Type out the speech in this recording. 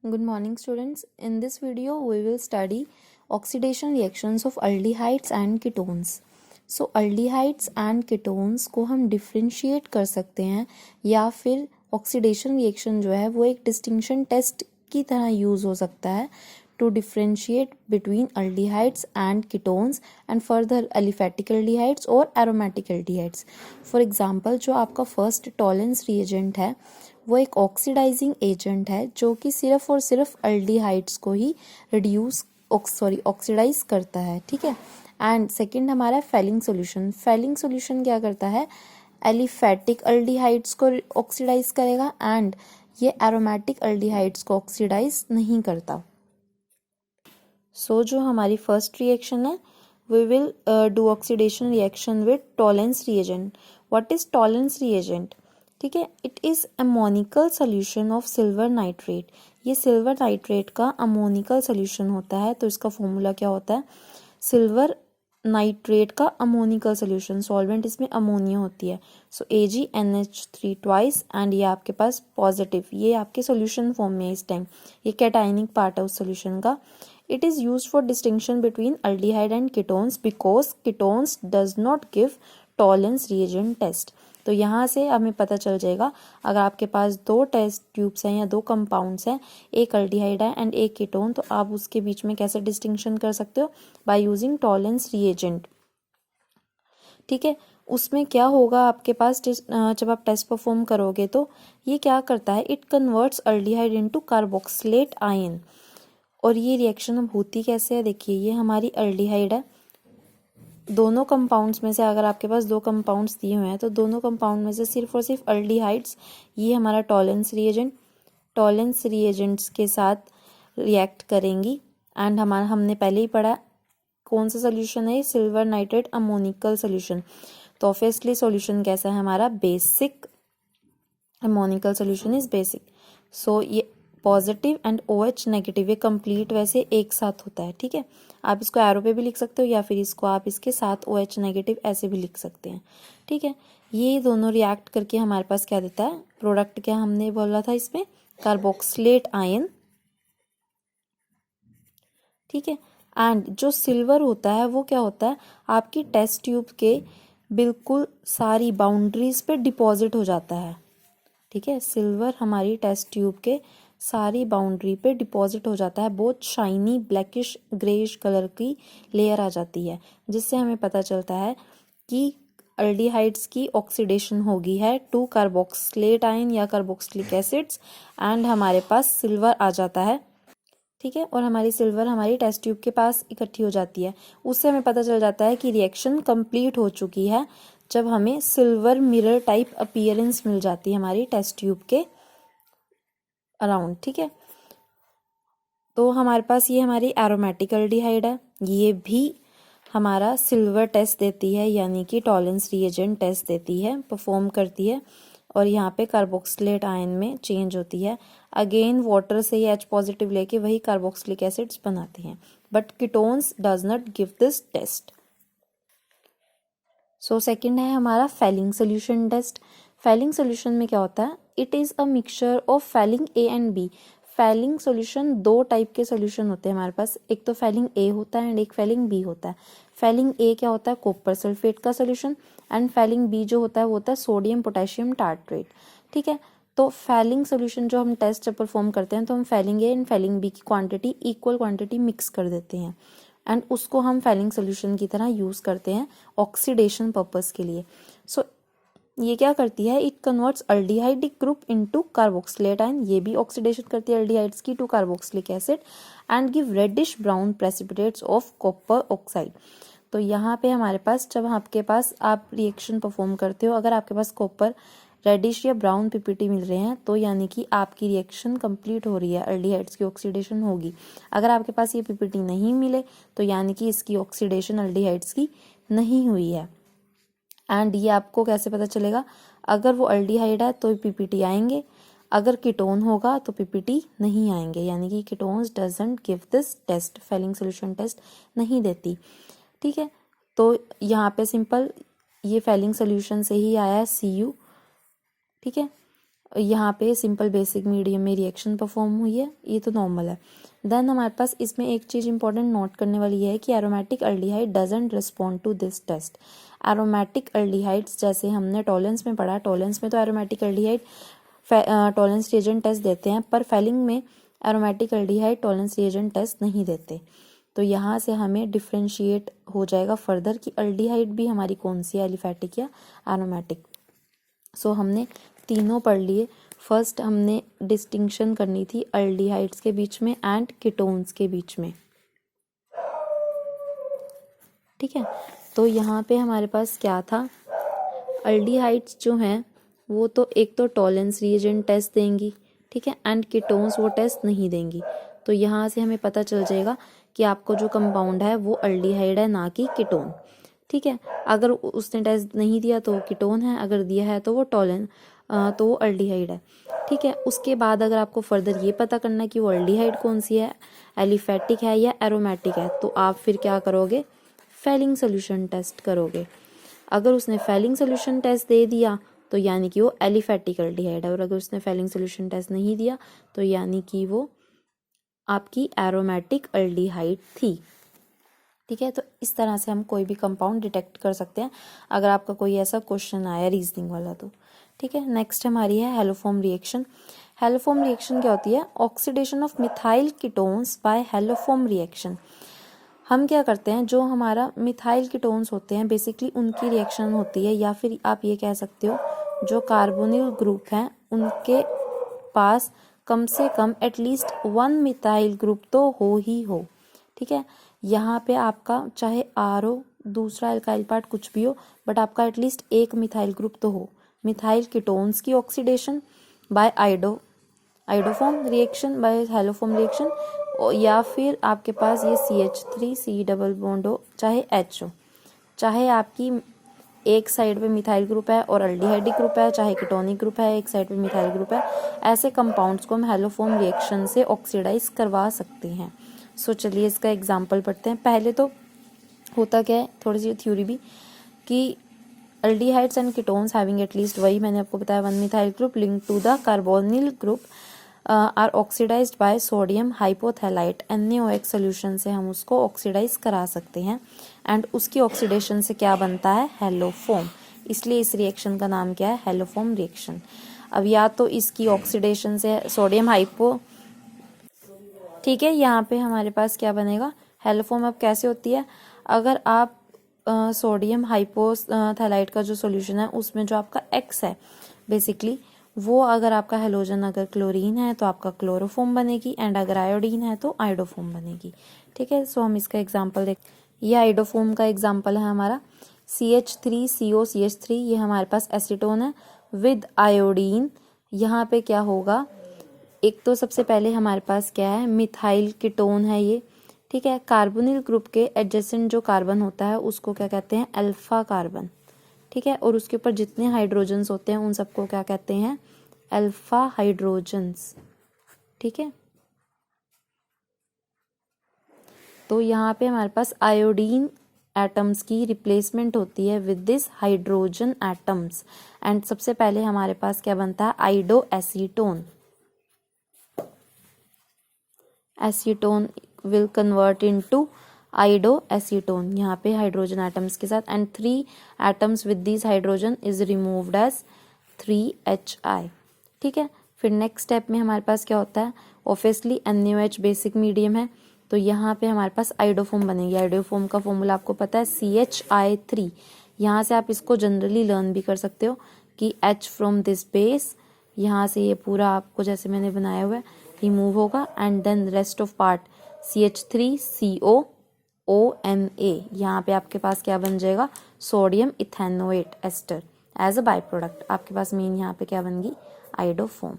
Good morning students. In this video we will study oxidation reactions of aldehydes and ketones. So aldehydes and ketones को हम differentiate कर सकते हैं या फिर ऑक्सीडेशन रिएक्शन जो है वो एक डिस्टिंक्शन टेस्ट की तरह यूज हो सकता है to differentiate between aldehydes and ketones and further aliphatic aldehydes or aromatic aldehydes. For example, जो आपका फर्स्ट टॉलेंस रिएजेंट है वो एक ऑक्सीडाइजिंग एजेंट है जो कि सिर्फ और सिर्फ अल्डिहाइड्स को ही ऑक्सीडाइज करता है, ठीक है। एंड सेकंड हमारा फेलिंग सॉल्यूशन। फेलिंग सॉल्यूशन क्या करता है, एलिफेटिक अल्डिहाइड्स को ऑक्सीडाइज करेगा एंड ये एरोमेटिक अल्डिहाइड्स को ऑक्सीडाइज नहीं करता। सो जो हमारी फर्स्ट रिएक्शन है we will do oxidation reaction with Tollens reagent. What is Tollens reagent, ठीक है, it is ammoniacal solution of silver nitrate. ये सिल्वर नाइट्रेट का अमोनिकल सोल्यूशन होता है, तो इसका फॉर्मूला क्या होता है, सिल्वर नाइट्रेट का अमोनिकल सोल्यूशन, सॉल्वेंट इसमें अमोनिया होती है, सो AgNH3 ट्वाइस एंड ये आपके पास पॉजिटिव, ये आपके सोल्यूशन फॉर्म में इस टाइम, ये कैटाइनिक पार्ट है उस सोल्यूशन का। It is used for distinction between aldehyde and ketones because ketones does not give Tollens reagent test। तो यहाँ से हमें पता चल जाएगा अगर आपके पास दो टेस्ट ट्यूब्स हैं या दो कंपाउंड्स हैं, एक अल्डिहाइड है एंड एक कीटोन, तो आप उसके बीच में कैसे डिस्टिंक्शन कर सकते हो, बाय यूजिंग टॉलेंस रिएजेंट, ठीक है। उसमें क्या होगा आपके पास जब आप टेस्ट परफॉर्म करोगे तो ये क्या करता है, it converts aldehyde into carboxylate ion. और ये रिएक्शन अब होती कैसे है, देखिए ये हमारी अल्डिहाइड है, दोनों कंपाउंड्स में से अगर आपके पास दो कंपाउंड्स दिए हुए हैं तो दोनों कंपाउंड में से सिर्फ और सिर्फ अल्डिहाइड्स, ये हमारा टॉलेंस रिएजेंट्स के साथ रिएक्ट करेंगी। एंड हमने पहले ही पढ़ा कौन सा सोल्यूशन है, सिल्वर नाइट्रेट अमोनिकल सोल्यूशन, तो ऑब्वियसली सोल्यूशन कैसा है हमारा, basic, ammoniacal solution is basic. So ये पॉजिटिव एंड OH नेगेटिव, ये कंप्लीट वैसे एक साथ होता है, ठीक है। आप इसको एरो पे भी लिख सकते हो या फिर इसको आप इसके साथ OH नेगेटिव ऐसे भी लिख सकते हैं, ठीक है। ये दोनों रिएक्ट करके हमारे पास क्या देता है, प्रोडक्ट क्या हमने बोला था इसमें, कार्बोक्सिलेट आयन, ठीक है। एंड जो सिल्वर होता है वो क्या होता है, आपकी टेस्ट ट्यूब के बिल्कुल सारी बाउंड्रीज पे डिपॉजिट हो जाता है, ठीक है। सिल्वर हमारी टेस्ट ट्यूब के सारी बाउंड्री पे डिपॉजिट हो जाता है, बहुत शाइनी ब्लैकिश ग्रेइश कलर की लेयर आ जाती है, जिससे हमें पता चलता है कि अल्डिहाइड्स की ऑक्सीडेशन होगी है टू कार्बोक्सिलेट आयन या कार्बोक्सिलिक एसिड्स एंड हमारे पास सिल्वर आ जाता है, ठीक है। और हमारी सिल्वर हमारी टेस्ट ट्यूब के पास इकट्ठी हो जाती है, उससे हमें पता चल जाता है कि रिएक्शन कंप्लीट हो चुकी है, जब हमें सिल्वर मिरर टाइप अपीयरेंस मिल जाती है हमारी टेस्ट ट्यूब के अराउंड, ठीक है। तो हमारे पास ये हमारी एरोमेटिक अल्डिहाइड है, ये भी हमारा सिल्वर टेस्ट देती है, यानी कि टॉलेंस रिएजेंट टेस्ट देती है, परफॉर्म करती है, और यहाँ पे कार्बोक्सिलेट आयन में चेंज होती है। अगेन वाटर से ये H पॉजिटिव लेके वही कार्बोक्सिलिक एसिड्स बनाते हैं, but ketones does not give this test. So second है हमारा Fehling solution test. Fehling solution में क्या होता है, it is a mixture of Fehling A and B। Fehling solution दो टाइप के सोल्यूशन होते हैं हमारे पास, एक तो फेलिंग A होता है एंड एक फेलिंग B होता है। फेलिंग A क्या होता है, कॉपर सल्फेट का सोल्यूशन, एंड फेलिंग B जो होता है वो होता है सोडियम पोटेशियम टार्ट्रेट, ठीक है। तो फेलिंग सोल्यूशन जो हम टेस्ट जब परफॉर्म करते हैं तो हम Fehling A and Fehling B की क्वांटिटी इक्वल क्वांटिटी मिक्स कर देते हैं एंड उसको हम फेलिंग सोल्यूशन की तरह यूज़ करते हैं ऑक्सीडेशन पर्पस के लिए। सो ये क्या करती है, it converts aldehydic group into carboxylate ion, ये भी ऑक्सीडेशन करती है अल्डिहाइड्स की to carboxylic acid and give reddish brown precipitates of copper oxide. तो यहाँ पे हमारे पास जब आपके पास आप रिएक्शन परफॉर्म करते हो, अगर आपके पास कॉपर रेडिश या ब्राउन पीपीटी मिल रहे हैं तो यानी कि आपकी रिएक्शन कंप्लीट हो रही है, अल्डिहाइड्स की ऑक्सीडेशन होगी। अगर आपके पास ये पीपीटी नहीं मिले तो यानी कि इसकी ऑक्सीडेशन अल्डिहाइड्स की नहीं हुई है। एंड ये आपको कैसे पता चलेगा, अगर वो अल्डिहाइड है तो पीपीटी आएंगे, अगर कीटोन होगा तो पीपीटी नहीं आएंगे, यानी कि ketones doesn't give this test, Fehling solution test नहीं देती, ठीक है। तो यहाँ पे सिंपल ये फेलिंग सोल्यूशन से ही आया है Cu, ठीक है। यहाँ पे सिंपल बेसिक मीडियम में रिएक्शन परफॉर्म हुई है, ये तो नॉर्मल है। देन हमारे पास इसमें एक चीज़ इंपॉर्टेंट नोट करने वाली है कि aromatic aldehyde doesn't respond to this test. Aromatic aldehydes जैसे हमने टॉलेंस में पढ़ा, टॉलेंस में तो aromatic aldehyde Tollens reagent test देते हैं, पर फेलिंग में aromatic aldehyde Tollens reagent test नहीं देते। तो यहाँ से हमें डिफ्रेंशिएट हो जाएगा फर्दर कि अल्डिहाइड भी हमारी कौन सी है, एलिफैटिक या एरोमेटिक। सो हमने तीनों पढ़ लिए। फर्स्ट हमने डिस्टिंक्शन करनी थी अल्डिहाइड्स के बीच में एंड कीटोन्स के बीच में, ठीक है। तो यहाँ पे हमारे पास क्या था, अल्डिहाइड्स जो हैं वो तो एक तो टॉलेंस रिएजेंट टेस्ट देंगी, ठीक है, एंड कीटोन्स वो टेस्ट नहीं देंगी। तो यहाँ से हमें पता चल जाएगा कि आपको जो कंपाउंड है वो अल्डिहाइड है, ना कि कीटोन, ठीक है। अगर उसने टेस्ट नहीं दिया तो वो कीटोन है, अगर दिया है तो वो तो वो अल्डिहाइड है, ठीक है। उसके बाद अगर आपको फर्दर ये पता करना है कि वो अल्डिहाइड कौन सी है, एलिफैटिक है या एरोमेटिक है, तो आप फिर क्या करोगे, फेलिंग सोल्यूशन टेस्ट करोगे। अगर उसने फेलिंग सोल्यूशन टेस्ट दे दिया तो यानी कि वो एलिफैटिक अल्डिहाइड है, और अगर उसने फेलिंग सोल्यूशन टेस्ट नहीं दिया तो यानी कि वो आपकी एरोमेटिक अल्डिहाइड थी, ठीक है। तो इस तरह से हम कोई भी कंपाउंड डिटेक्ट कर सकते हैं अगर आपका कोई ऐसा क्वेश्चन आया रीजनिंग वाला तो, ठीक है। नेक्स्ट हमारी है हेलोफॉर्म रिएक्शन। हेलोफॉर्म रिएक्शन क्या होती है, oxidation of methyl ketones by haloform reaction. हम क्या करते हैं, जो हमारा मिथाइल कीटोन्स होते हैं बेसिकली उनकी रिएक्शन होती है, या फिर आप ये कह सकते हो जो कार्बोनिल ग्रुप हैं उनके पास कम से कम एटलीस्ट 1 मिथाइल ग्रुप तो हो ही हो, ठीक है। यहाँ पे आपका चाहे आर हो, दूसरा एल्काइल पार्ट कुछ भी हो, बट आपका एटलीस्ट एक मिथाइल ग्रुप तो हो। मिथाइल कीटोन्स की oxidation by iodoform reaction, by haloform reaction, या फिर आपके पास ये CH3 डबल बॉन्ड हो, चाहे H हो, चाहे आपकी एक साइड पे मिथाइल ग्रुप है और अल्डिहाइडिक ग्रुप है, चाहे कीटोनिक ग्रुप है, एक साइड पे मिथाइल ग्रुप है, ऐसे कंपाउंड्स को हम हेलोफॉर्म रिएक्शन से ऑक्सीडाइज करवा सकते हैं। सो चलिए इसका एग्जांपल पढ़ते हैं। पहले तो होता क्या है, थोड़ी सी थ्योरी भी, कि aldehydes and ketones having at least, वही मैंने आपको बताया, 1 methyl group link to the carbonyl group are oxidised by sodium hypohalite. NaOH solution से हम उसको ऑक्सीडाइज करा सकते हैं, एंड उसकी ऑक्सीडेशन से क्या बनता है, हेलोफॉर्म। इसलिए इस रिएक्शन का नाम क्या है, हेलोफॉर्म रिएक्शन। अब या तो इसकी ऑक्सीडेशन से सोडियम हाइपो, ठीक है, यहाँ पे हमारे पास क्या बनेगा, हेलोफॉर्म। अब कैसे होती है, अगर आप सोडियम हाइपोथैलाइट का जो सॉल्यूशन है उसमें जो आपका X है बेसिकली, वो अगर आपका हेलोजन अगर क्लोरीन है तो आपका क्लोरोफॉर्म बनेगी, एंड अगर आयोडीन है तो आयोडोफॉर्म बनेगी, ठीक है। सो हम इसका एग्जांपल देख, ये आयोडोफॉर्म का एग्जांपल है हमारा CH3COCH3, ये हमारे पास एसीटोन है विद आयोडीन। यहाँ पे क्या होगा, एक तो सबसे पहले हमारे पास क्या है, मिथाइल कीटोन है ये, ठीक है। कार्बोनिल ग्रुप के एडजेसेंट जो कार्बन होता है उसको क्या कहते हैं, अल्फा कार्बन, ठीक है। और उसके ऊपर जितने हाइड्रोजन्स होते हैं उन सबको क्या कहते हैं, अल्फा हाइड्रोजन्स, ठीक है। तो यहाँ पे हमारे पास आयोडीन एटम्स की रिप्लेसमेंट होती है with this hydrogen atoms, and सबसे पहले हमारे पास क्या बनता है, iodo acetone. Acetone will convert into iodo acetone, यहाँ पे हाइड्रोजन एटम्स के साथ, and 3 atoms with this hydrogen is removed as 3HI, ठीक है। फिर नेक्स्ट स्टेप में हमारे पास क्या होता है, ऑब्वियसली NaOH बेसिक मीडियम है, तो यहाँ पे हमारे पास आइडोफॉर्म बनेगी। आइडोफॉर्म का फॉर्मूला आपको पता है CHI3। यहाँ से आप इसको जनरली लर्न भी कर सकते हो कि H फ्रॉम दिस बेस, यहाँ से ये पूरा आपको जैसे मैंने बनाया हुआ है रिमूव होगा, and then rest of part CH3COONA, यहाँ पे आपके पास क्या बन जाएगा, sodium ethanoate ester as a by product. आपके पास मेन यहाँ पे क्या बन गई, आइडोफॉर्म।